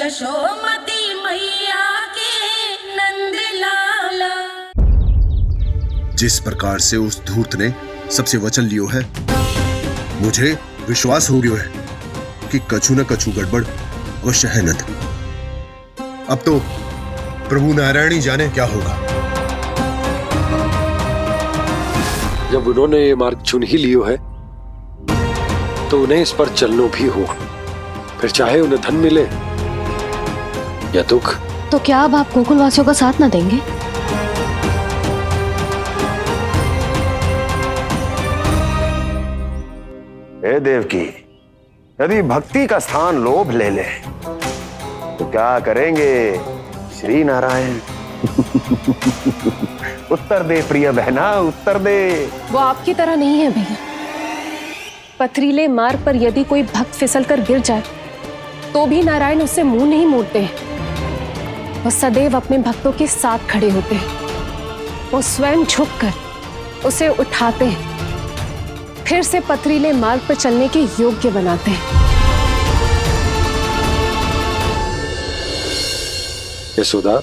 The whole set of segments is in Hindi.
यशोमती मैया के नंद लाला। जिस प्रकार से उस धूर्त ने सबसे वचन लियो है, मुझे विश्वास हो गयो है कि कछु न कछु गड़बड़ अवश्य है नंद। अब तो प्रभु नारायण ही जाने क्या होगा। जब उन्होंने ये मार्ग चुन ही लियो है तो उन्हें इस पर चलना भी होगा, फिर चाहे उन्हें धन मिले या दुख। तो क्या अब आप गोकुलवासियों का साथ न देंगे? हे देवकी, यदि भक्ति का स्थान लोभ ले ले तो क्या करेंगे श्री नारायण? उत्तर दे प्रिय बहना, उत्तर दे। वो आपकी तरह नहीं है भैया। पथरीले मार्ग पर यदि कोई भक्त फिसलकर गिर जाए तो भी नारायण उससे मुंह नहीं मोड़ते हैं। वो सदैव अपने भक्तों के साथ खड़े होते हैं। वो स्वयं झुककर उसे उठाते हैं, फिर से पथरीले मार्ग पर चलने के योग्य बनाते हैं। यशोदा,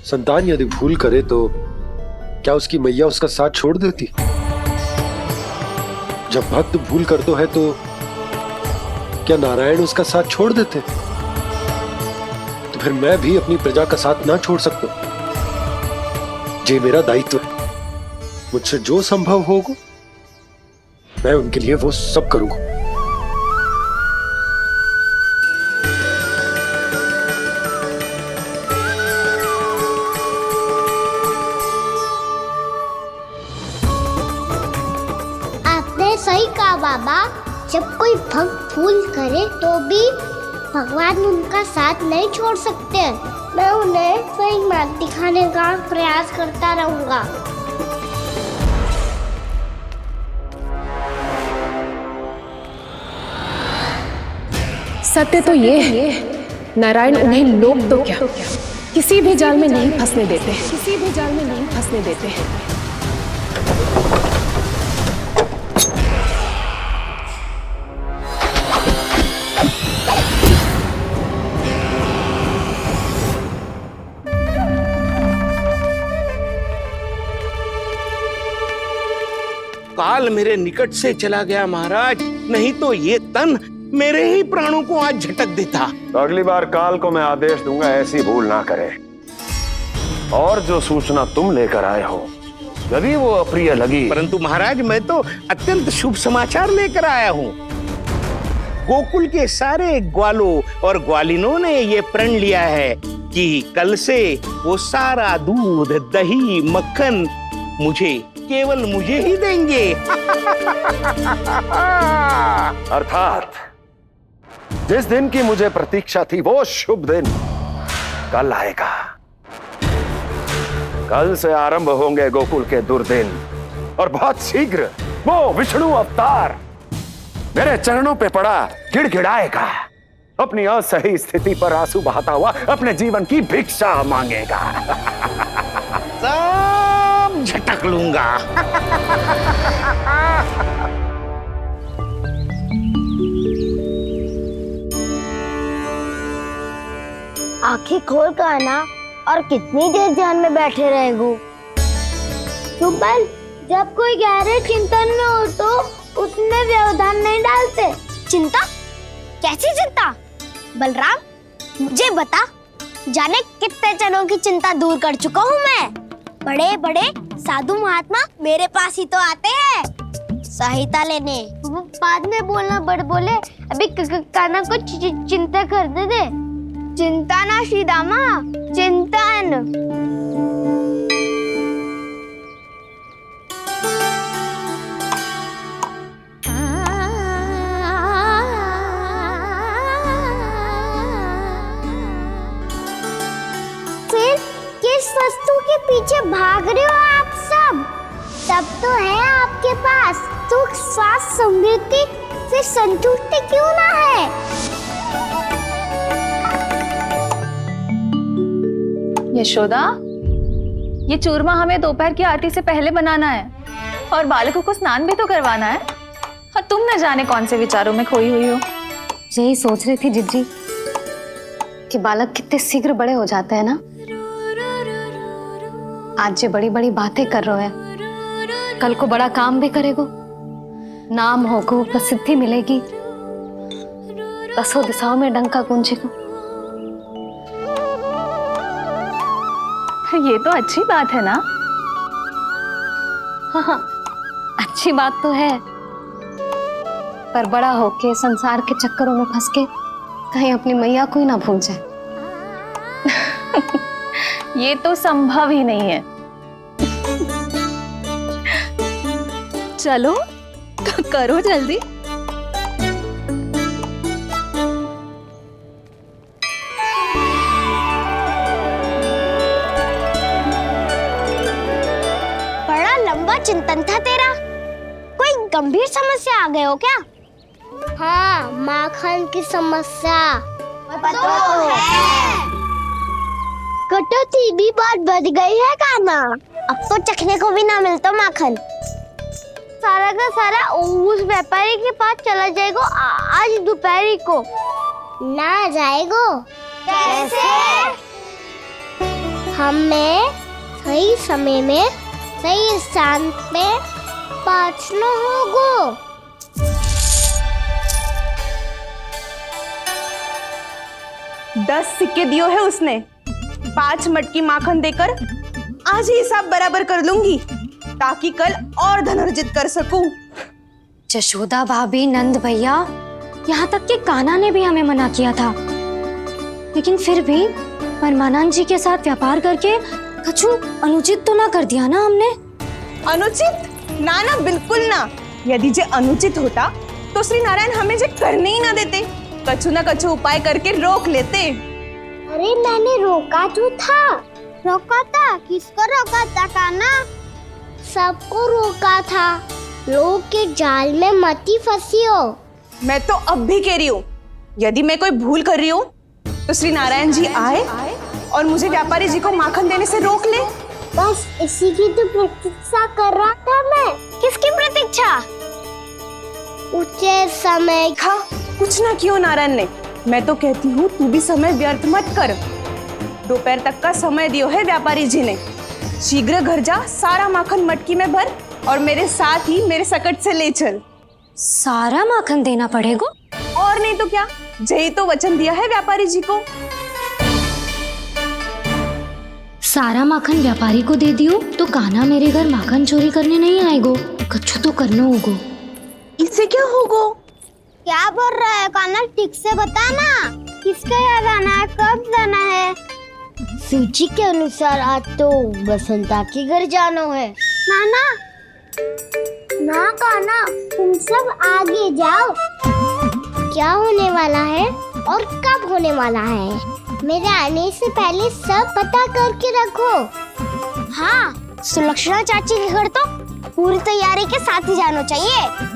संतान यदि भूल करे तो क्या उसकी मैया उसका साथ छोड़ देती? जब भक्त भूल करता है तो क्या नारायण उसका साथ छोड़ देते? तो फिर मैं भी अपनी प्रजा का साथ ना छोड़ सकता। ये मेरा दायित्व है। मुझसे जो संभव होगा मैं उनके लिए वो सब करूंगा। आपने सही कहा बाबा। जब कोई भक्त भूल करे तो भी भगवान उनका साथ नहीं छोड़ सकते। मैं उन्हें सही मार्ग दिखाने का प्रयास करता रहूंगा। सत्य तो ये है, नारायण उन्हें लोग तो क्या किसी भी जाल में नहीं फंसने देते, किसी भी जाल में नहीं फंसने देते हैं। काल मेरे निकट से चला गया महाराज, नहीं तो ये तन मेरे ही प्राणों को आज झटक देता। तो अगली बार काल को मैं आदेश दूंगा ऐसी भूल ना करे। और जो सूचना तुम लेकर आए हो यदि वो अप्रिय लगी, परंतु महाराज मैं तो अत्यंत शुभ समाचार लेकर आया हूँ। गोकुल के सारे ग्वालों और ग्वालिनों ने ये प्रण लिया है कि कल से वो सारा दूध, दही, मक्खन केवल मुझे ही देंगे। अर्थात जिस दिन की मुझे प्रतीक्षा थी वो शुभ दिन कल आएगा। कल से आरंभ होंगे गोकुल के दुर्दिन और बहुत शीघ्र वो विष्णु अवतार मेरे चरणों पे पड़ा गिड़गिड़ाएगा। अपनी असही स्थिति पर आंसू बहाता हुआ अपने जीवन की भिक्षा मांगेगा। सब झटक लूंगा। आंखें खोल कर आना। और कितनी देर ध्यान में बैठे रहेगो? सुबल, जब कोई गहरे चिंतन में हो तो उसमें व्यवधान नहीं डालते। चिंता? कैसी चिंता? बलराम, मुझे बता, जाने कितने जनों की चिंता दूर कर चुका हूँ मैं। बड़े बड़े साधु महात्मा मेरे पास ही तो आते हैं सहायता लेने। बाद में बोलना बड़ बोले, अभी काना को चिंता करने दे। चिंता ना श्रीदामा, चिंतन। फिर किस वस्तु के पीछे भाग रहे हो आप सब? सब तो है आपके पास। सुख, स्वास्थ्य, समृद्धि से संतुष्टि क्यों ना है? यशोदा, ये चूरमा हमें दोपहर की आरती से पहले बनाना है और बालकों को स्नान भी तो करवाना है। और तुम न जाने कौन से विचारों में खोई हुई हो। यही सोच रही थी जिज्जी कि बालक कितने शीघ्र बड़े हो जाते हैं ना। आज जो बड़ी बड़ी बातें कर रहे हैं, कल को बड़ा काम भी करेगो, नाम होगो, प्रसिद्धि मिलेगी, दसों दिशाओं में डंका गूंजेगो। ये तो अच्छी बात है ना। हाँ, अच्छी बात तो है, पर बड़ा होके संसार के चक्करों में फंस के कहीं अपनी मैया को ही ना भूल जाए। ये तो संभव ही नहीं है। चलो करो जल्दी। बड़ा लंबा चिंतन था तेरा। कोई गंभीर समस्या आ गए हो क्या? हाँ, माखन की समस्या तो है। कटौती भी बहुत बढ़ गई है काना। अब तो चखने को भी ना मिलता माखन। सारा का सारा उस व्यापारी के पास चला जाएगा आज दोपहर को। ना जाएगो? कैसे? हमें सही समय में सही स्थान पे पहुंचना होगा। 10 सिक्के दियो है उसने। 5 मटकी माखन देकर आज ही हिसाब बराबर कर लूंगी, ताकि कल और धन अर्जित कर सकूं। जशोदा भाभी, नंद भैया, यहाँ तक कि कान्हा ने भी हमें मना किया था, लेकिन फिर भी परमानंद जी के साथ व्यापार करके कछु अनुचित तो ना कर दिया ना हमने? अनुचित? ना ना, बिल्कुल ना। यदि जे अनुचित होता तो श्री नारायण हमें जे करने ही ना देते, कछु ना कछु उपाय करके रोक लेते। अरे मैंने रोका तो था। रोका था? किसको रोका था कान्हा? सबको रोका था। लोग के जाल में मती फंसी हो। मैं तो अब भी कह रही हूँ, यदि मैं कोई भूल कर रही हूँ तो श्री नारायण जी आए और मुझे व्यापारी जी को माखन देने से रोक ले। बस इसी की तो प्रतीक्षा कर रहा था मैं। किसकी प्रतीक्षा? उचित समय खा कुछ ना कियो नारायण ने। मैं तो कहती हूँ तू भी समय व्यर्थ मत कर। दोपहर तक का समय दियो है व्यापारी जी ने। शीघ्र घर जा, सारा माखन मटकी में भर और मेरे साथ ही मेरे सकट से ले चल। सारा माखन देना पड़ेगा? और नहीं तो क्या, यही तो वचन दिया है व्यापारी जी को। सारा माखन व्यापारी को दे दियो तो कान्हा मेरे घर माखन चोरी करने नहीं आएगो। कछु तो करना होगो। इससे क्या होगो? क्या बोल रहा है कान्हा? ठीक से बता ना। किसका यहाँ जाना है, कब जाना है? सूची के अनुसार आज तो बसंता के घर जाना है। नाना ना कान्हा, तुम सब आगे जाओ। क्या होने वाला है और कब होने वाला है, मेरे आने से पहले सब पता करके रखो। हाँ, सुलक्षणा चाची के घर तो पूरी तैयारी के साथ ही जाना चाहिए।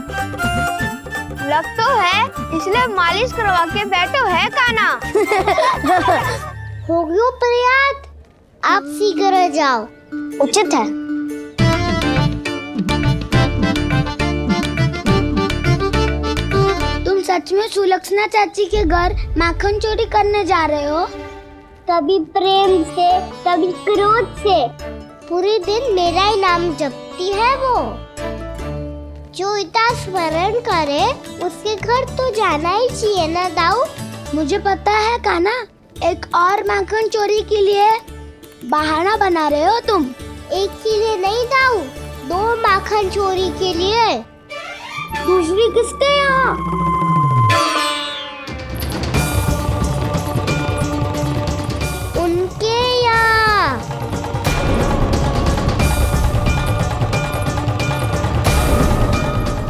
लग तो है, इसलिए मालिश करवा के बैठो है कान्हा। हो गयो प्रयास, आप शीघ्र जाओ। उचित है। तुम सच में सुलक्षणा चाची के घर माखन चोरी करने जा रहे हो? कभी प्रेम से, कभी क्रोध से, पूरे दिन मेरा ही नाम जपती है वो। जो इतना स्मरण करे उसके घर तो जाना ही चाहिए ना दाऊ। मुझे पता है कान्हा, एक और माखन चोरी के लिए बहाना बना रहे हो तुम। एक के लिए नहीं दाऊ, 2 माखन चोरी के लिए। दूसरी किसके यहाँ? उनके यहाँ।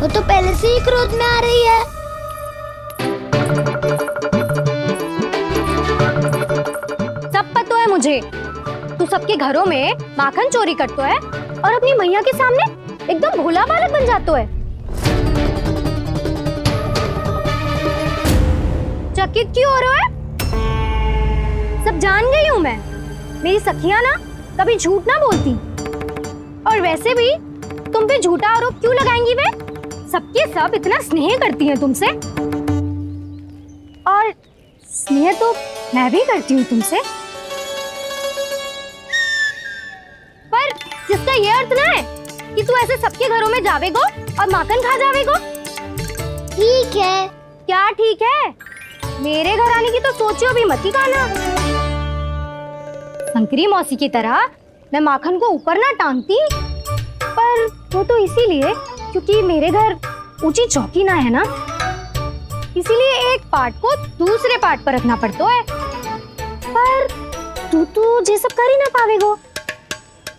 वो तो पहले से ही क्रोध में आ रही है। सब पता है मुझे, तू सबके घरों में माखन चोरी करतो है और अपनी मैया के सामने एकदम भोला बालक बन जातो है। चकित क्यों हो रहे हो? सब जान गई हूँ मैं। मेरी सखियां ना कभी झूठ ना बोलती, और वैसे भी तुम पे झूठा आरोप क्यों लगाएंगी वे? सबके सब इतना स्नेह करती हैं तुमसे, और स्नेह तो मैं भी करती हूँ तुमसे, पर जिसका ये अर्थ ना है कि तू ऐसे सबके घरों में जावेगो और माखन खा जावेगो। ठीक है। क्या ठीक है? मेरे घर आने की तो सोचियो भी मत ही खाना। शंकरी मौसी की तरह मैं माखन को ऊपर ना टांगती, पर वो तो इसीलिए क्योंकि मेरे घर ऊंची चौकी ना है ना, इसीलिए एक पार्ट को दूसरे पार्ट पर रखना पड़ता है। पर तू तो ये सब कर ही ना पावेगो,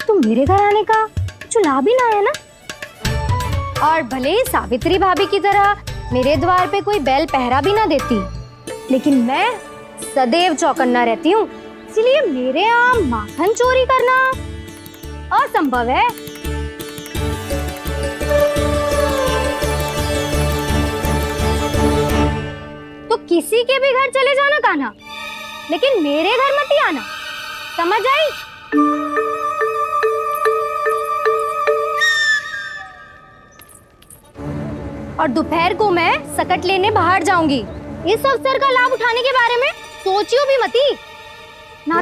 तो मेरे घर आने का कुछ लाभ ही ना है ना। और भले ही सावित्री भाभी की तरह मेरे द्वार पे कोई बैल पहरा भी ना देती, लेकिन मैं सदैव चौकन्ना रहती हूँ, इसलिए मेरे यहाँ माखन चोरी करना असंभव है। तो किसी के भी घर चले जाना कान्हा, लेकिन मेरे घर मत ही आना, समझ आई? और दोपहर को मैं सकट लेने बाहर जाऊंगी। इस अवसर का लाभ उठाने के बारे में सोचियो भी मती, ना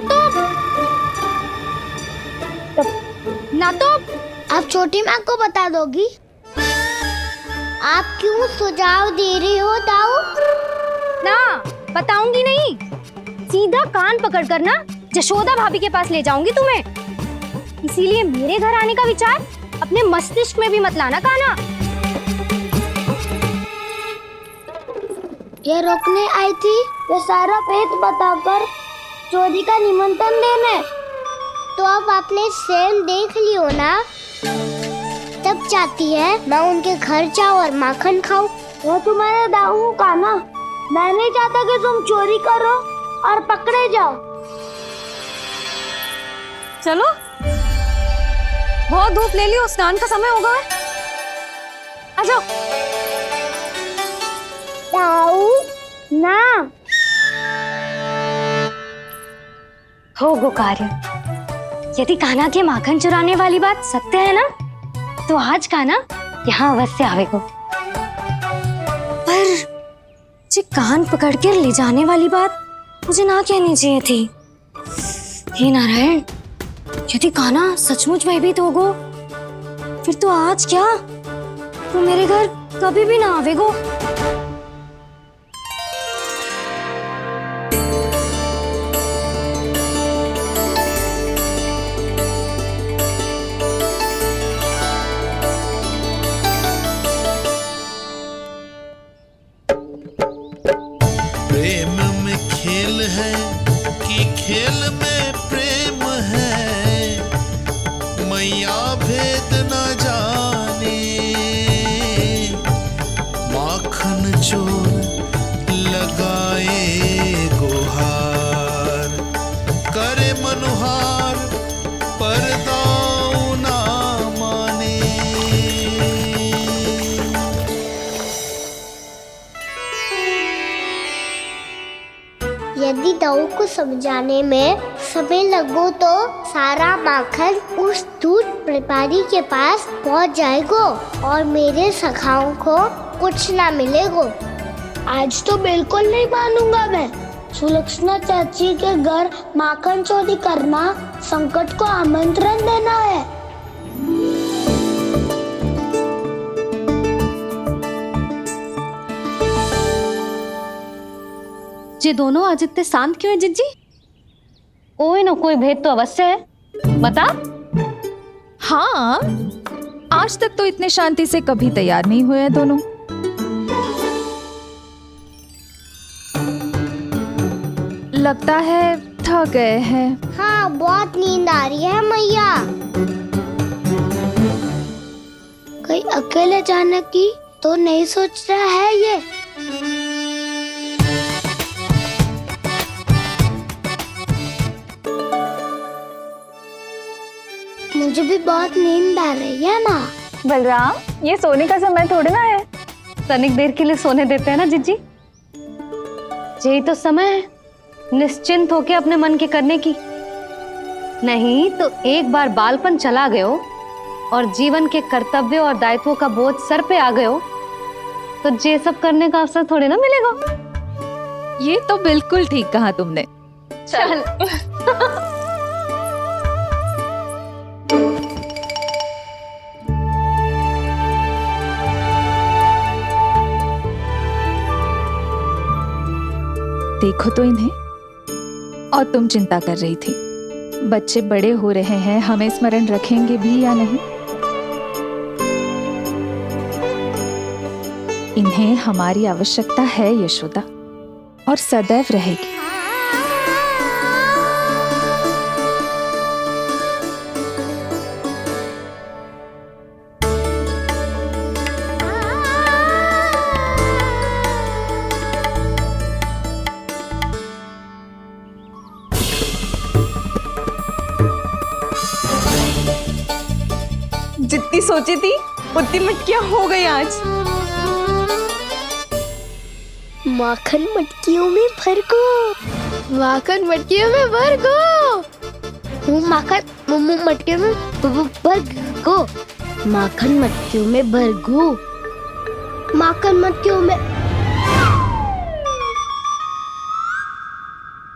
तो आप छोटी माँ को बता दोगी? आप क्यों सुझाव दे रही हो दाऊ? ना बताऊंगी नहीं, सीधा कान पकड़ कर ना जशोदा भाभी के पास ले जाऊंगी तुम्हें। इसीलिए मेरे घर आने का विचार अपने मस्तिष्क में भी मत लाना कान्हा। ये रोकने आई थी वे सारा भेद बताकर चोरी का निमंत्रण देने, तो अब आपने स्वयं देख लियो ना। तब चाहती है मैं उनके घर जाऊँ और माखन खाऊं। वो तुम्हारा दाऊ का ना, मैं नहीं चाहता कि तुम चोरी करो और पकड़े जाओ। चलो, बहुत धूप ले लियो, स्नान का समय होगा। आ जाओ। दाऊ ना हो गो कार्य। यदि कान्हा के माखन चुराने वाली बात सत्य है ना, तो आज कान्हा यहाँ अवश्य आवेगो। पर जे कान पकड़ कर ले जाने वाली बात मुझे ना कहनी चाहिए थी। हे नारायण, यदि कान्हा सचमुच भयभीत होगो, फिर तो आज क्या, तो मेरे घर कभी भी ना आवेगो। प्रेम में खेल है कि खेल में प्रेम है, मैया भेद न जाने। माखन चोर लगाए गुहार, करे मनुहार पर दाऊ ना माने। यदि दाऊ को समझाने में समय लगो तो सारा माखन उस दूध व्यापारी के पास पहुंच जाएगो और मेरे सखाओं को कुछ ना मिलेगो। आज तो बिल्कुल नहीं मानूंगा मैं। सुलक्षणा चाची के घर माखन चोरी करना संकट को आमंत्रण देना है। ये दोनों आज इतने शांत क्यों है जिज्जी? कोई ना कोई भेद तो अवश्य है, बता। हाँ, आज तक तो इतने शांति से कभी तैयार नहीं हुए हैं दोनों। लगता है थक गए हैं। हाँ, बहुत नींद आ रही है मैया। कहीं अकेले जाने की तो नहीं सोच रहा है ये? मुझे भी बहुत नींद आ रही है माँ। बलराम, ये सोने का समय थोड़ी ना है। तनिक देर के लिए सोने देते हैं ना जिज्जी। यही तो समय है निश्चिंत होके अपने मन के करने की। नहीं तो एक बार बालपन चला गयो और जीवन के कर्तव्यों और दायित्वों का बोझ सर पे आ गयो, तो ये सब करने का अवसर थोड़े ना मिलेगा। ये तो बिल्कुल ठीक कहा तुमने। चल। देखो तो इन्हें। और तुम चिंता कर रही थी बच्चे बड़े हो रहे हैं, हमें स्मरण रखेंगे भी या नहीं। इन्हें हमारी आवश्यकता है यशोदा, और सदैव रहेगी। जितनी सोची थी उतनी मटकियां हो गई आज। माखन मटकियों में भर को, माखन मटकियों में भर को, माखन मटकियों में भर को, माखन मटकियों में भर को, माखन मटकियों में।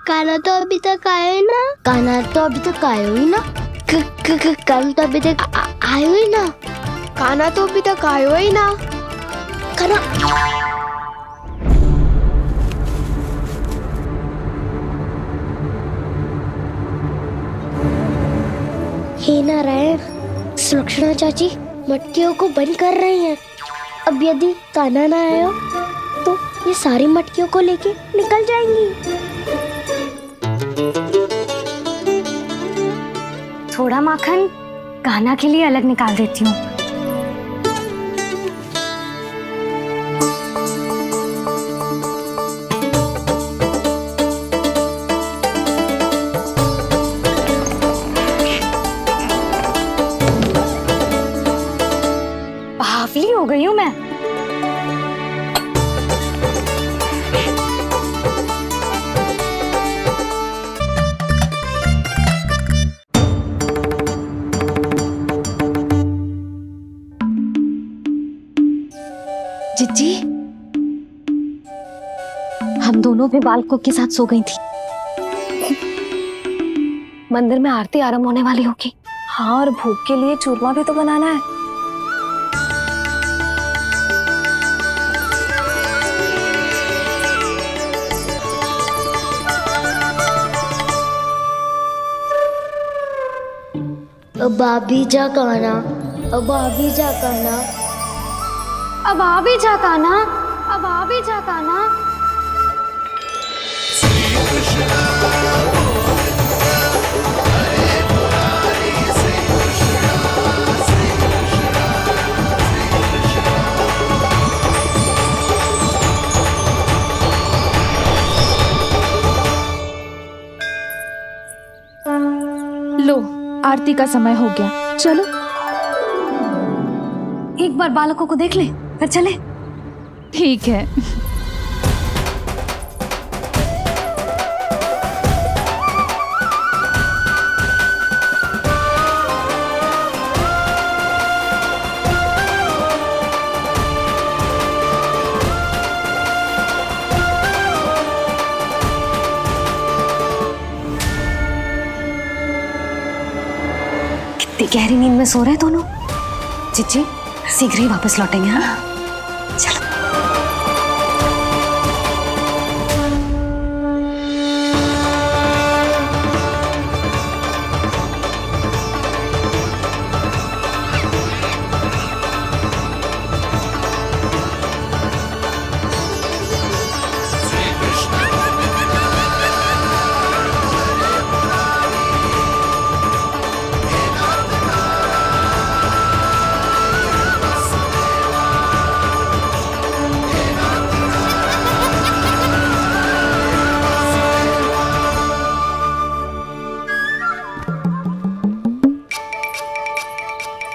काना तो अभी तक आया ही ना, काना तो अभी तक आया ही ना, काना तो अभी तक आयो ही ना, काना तो अभी तक आयो ही ना, काना। हे नारायण, सुलक्षणा चाची मटकियों को बंद कर रही हैं। अब यदि काना ना आया तो ये सारी मटकियों को लेके निकल जाएंगी। थोड़ा माखन कान्हा के लिए अलग निकाल देती हूँ। बावली हो गई हूँ मैं। जिज्जी, हम दोनों भी बालकों के साथ सो गई थी। मंदिर में आरती आरंभ होने वाली होगी। हाँ, और भोग के लिए चूरमा भी तो बनाना है। अब आ भी जा काना, अब आ भी जा काना, अब आ भी जा कान्हा, अब आ भी जा कान्हा। लो, आरती का समय हो गया, चलो। एक बार बालकों को देख ले, फिर चले। ठीक है। कितनी गहरी नींद में सो रहे दोनों। जिज्जी शीघ्र ही वापस लौटेंगे। हाँ, चलो।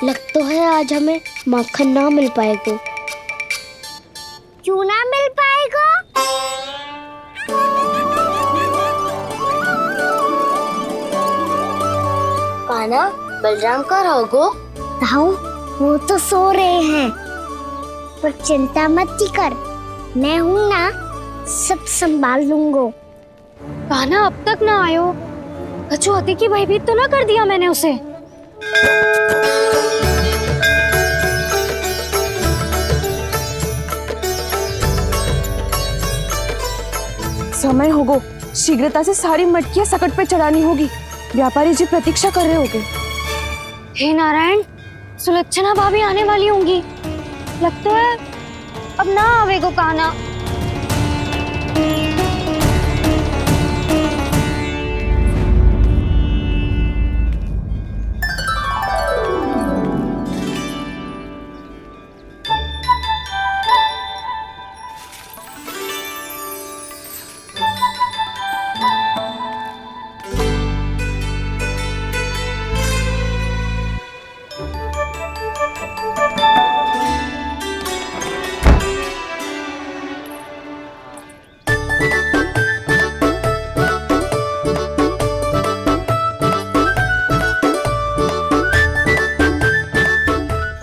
लग तो है आज हमें माखन ना मिल पाएगा। क्यों ना मिल पाएगा? कान्हा, बलराम का रहोगो? ताऊ, वो तो सो रहे हैं, पर चिंता मत कर, मैं हूं ना, सब संभाल लूंगा। कान्हा अब तक ना आयो। कछु अति की भयभीत तो ना कर दिया मैंने उसे? समय होगो, शीघ्रता से सारी मटकियां सकट पे चढ़ानी होगी। व्यापारी जी प्रतीक्षा कर रहे होंगे। हे नारायण, सुलक्षणा भाभी आने वाली होंगी। लगता है अब ना आवेगो कान्हा।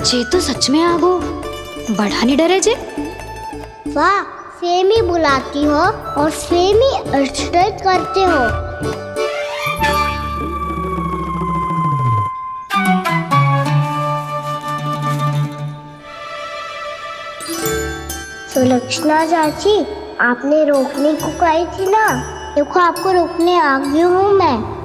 जे तो सच में आगो, बड़ा नहीं डरे जे। वाह, सेम ही बुलाती हो और सेम ही अर्चना करते हो। सुलक्षणा चाची, आपने रोकने को कही थी ना, देखो आपको रोकने आ गई हूँ मैं।